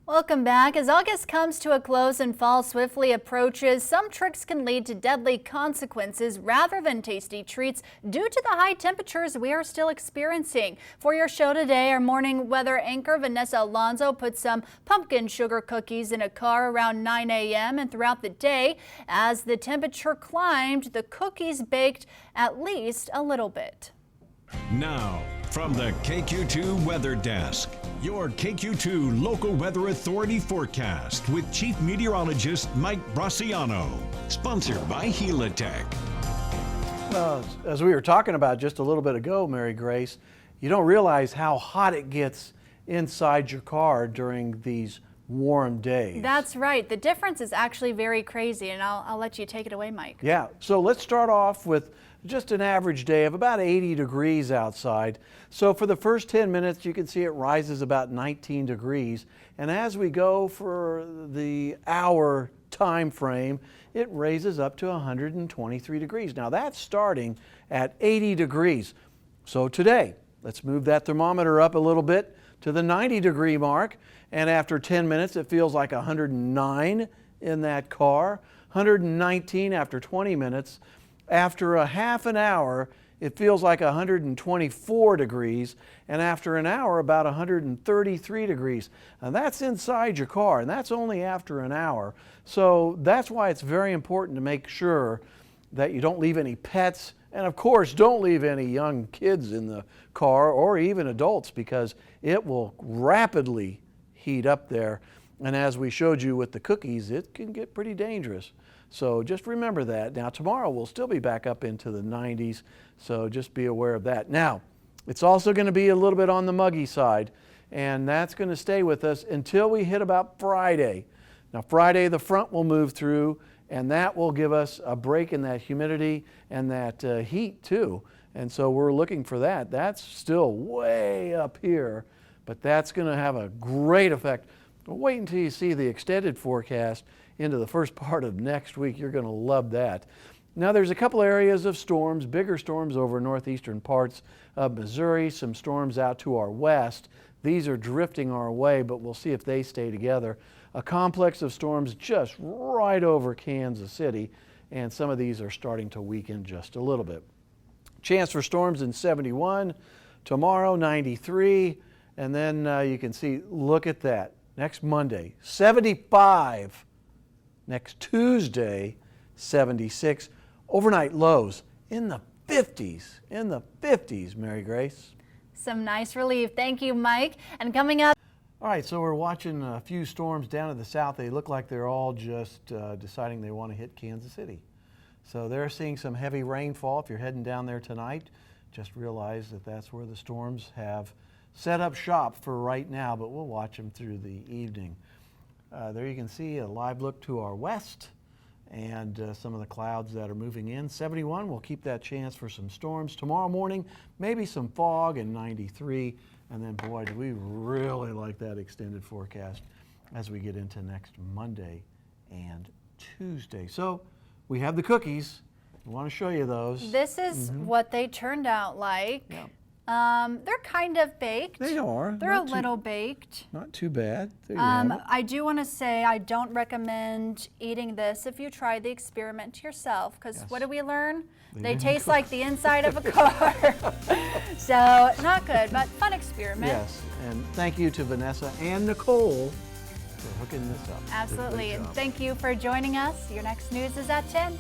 Welcome back. As August comes to a close and fall swiftly approaches, some tricks can lead to deadly consequences rather than tasty treats due to the high temperatures we are still experiencing. For your show today, our morning weather anchor Vanessa Alonso put some pumpkin sugar cookies in a car around 9 a.m. and throughout the day. As the temperature climbed, the cookies baked at least a little bit. Now, from the KQ2 Weather Desk, your KQ2 Local Weather Authority forecast with Chief Meteorologist Mike Bracciano. Sponsored by Helitech. Well, as we were talking about just a little bit ago, Mary Grace, you don't realize how hot it gets inside your car during these warm days. That's right. The difference is actually very crazy, and I'll let you take it away, Mike. Yeah, so let's start off with just an average day of about 80 degrees outside. So for the first 10 minutes, you can see it rises about 19 degrees. And as we go for the hour time frame, it raises up to 123 degrees. Now that's starting at 80 degrees. So today, let's move that thermometer up a little bit to the 90-degree mark. And after 10 minutes, it feels like 109 in that car, 119 after 20 minutes. After a half an hour, it feels like 124 degrees, and after an hour, about 133 degrees. And that's inside your car, and that's only after an hour. So that's why it's very important to make sure that you don't leave any pets, and of course, don't leave any young kids in the car or even adults, because it will rapidly heat up there. And as we showed you with the cookies, it can get pretty dangerous. So just remember that. Now tomorrow we'll still be back up into the 90s, so just be aware of that. Now, it's also going to be a little bit on the muggy side, and that's going to stay with us until we hit about Friday. Now Friday the front will move through, and that will give us a break in that humidity and that heat too. And so we're looking for that. That's still way up here, but that's going to have a great effect. But wait until you see the extended forecast into the first part of next week. You're going to love that. Now there's a couple areas of storms, bigger storms over northeastern parts of Missouri, some storms out to our west. These are drifting our way, but we'll see if they stay together. A complex of storms just right over Kansas City, and some of these are starting to weaken just a little bit. Chance for storms in 71, tomorrow 93, and then you can see, look at that. Next Monday, 75. Next Tuesday, 76. Overnight lows in the 50s, Mary Grace. Some nice relief. Thank you, Mike. And coming up. All right, so we're watching a few storms down to the south. They look like they're all just deciding they want to hit Kansas City. So they're seeing some heavy rainfall. If you're heading down there tonight, just realize that that's where the storms have set up shop for right now, but we'll watch them through the evening. There you can see a live look to our west and some of the clouds that are moving in. 71, we'll keep that chance for some storms. Tomorrow morning, maybe some fog, and 93. And then, boy, do we really like that extended forecast as we get into next Monday and Tuesday. So we have the cookies. I want to show you those. This is what they turned out like. Yeah. They're kind of baked. They are. They're a little baked. Not too bad. There you have it. I do want to say I don't recommend eating this if you try the experiment yourself, because what do we learn? They taste like the inside of a car. So not good, but fun experiment. Yes, and thank you to Vanessa and Nicole for hooking this up. Absolutely, and thank you for joining us. Your next news is at 10.